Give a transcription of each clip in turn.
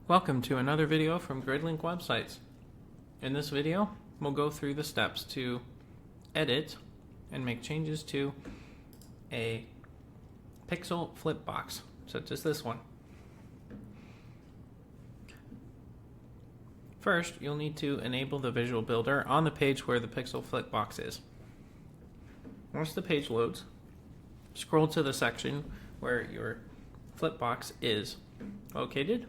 Welcome to another video from Gradelink websites. In this video, we'll go through the steps to edit and make changes to a pixel flip box, such as this one. First, you'll need to enable the visual builder on the page where the pixel flip box is. Once the page loads, scroll to the section where your flip box is located.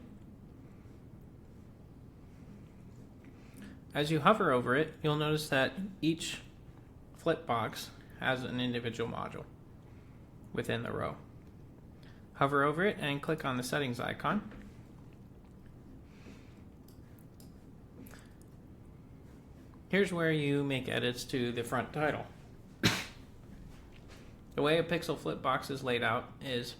As you hover over it, you'll notice that each flip box has an individual module within the row. Hover over it and click on the settings icon. Here's where you make edits to the front title. The way a pixel flip box is laid out is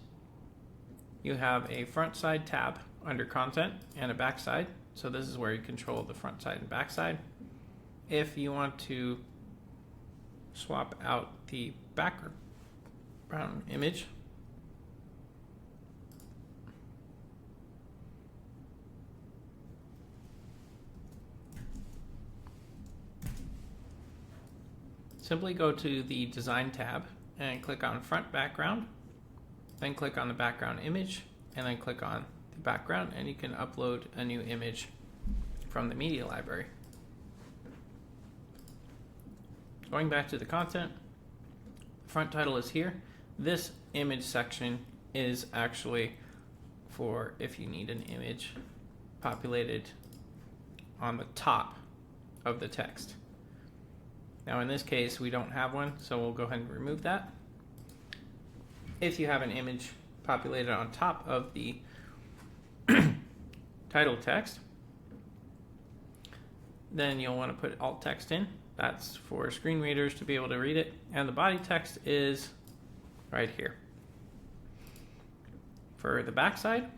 you have a front side tab under content and a back side. So this is where you control the front side and back side. If you want to swap out the background image, simply go to the Design tab and click on Front Background, then click on the background image, and then click on the background, and you can upload a new image from the media library. Going back to the content, the front title is here. This image section is actually for if you need an image populated on the top of the text. Now in this case we don't have one, so we'll go ahead and remove that. If you have an image populated on top of the title text, then you'll want to put alt text in. That's for screen readers to be able to read it, and the body text is right here. For the back side,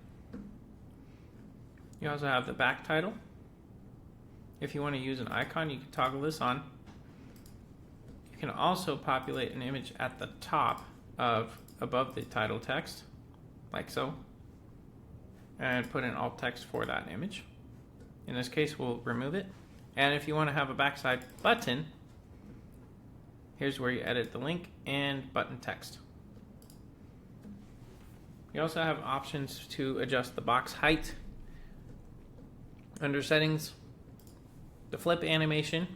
you also have the back title. If you want to use an icon, you can toggle this on. You can also populate an image at the top above the title text, like so, and put in alt text for that image. In this case, we'll remove it. And if you want to have a backside button, here's where you edit the link and button text. You also have options to adjust the box height. Under settings, the flip animation.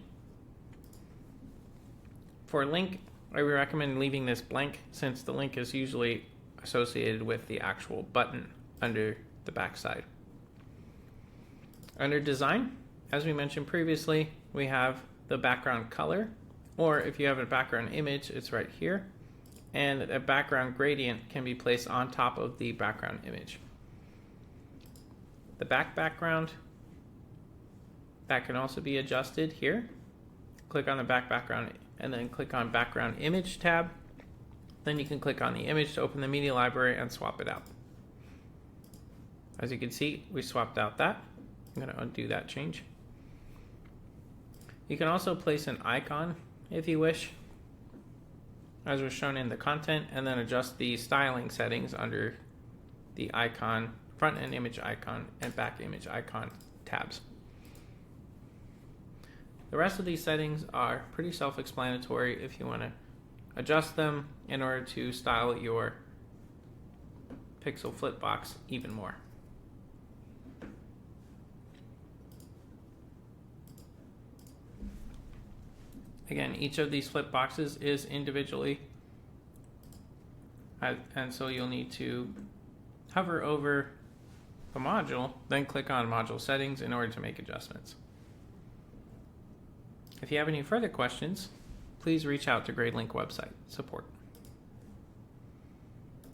For link, I would recommend leaving this blank since the link is usually associated with the actual button under the backside. Under design, as we mentioned previously, we have the background color, or if you have a background image, it's right here, and a background gradient can be placed on top of the background image. The background, that can also be adjusted here. Click on the background and then click on background image tab. Then you can click on the image to open the media library and swap it out. As you can see, we swapped out that. I'm going to undo that change. You can also place an icon if you wish, as was shown in the content, and then adjust the styling settings under the icon, front end image icon, and back image icon tabs. The rest of these settings are pretty self-explanatory if you want to adjust them in order to style your pixel flip box even more. Again, each of these flip boxes is individually, and so you'll need to hover over the module, then click on module settings in order to make adjustments. If you have any further questions, please reach out to Gradelink website support.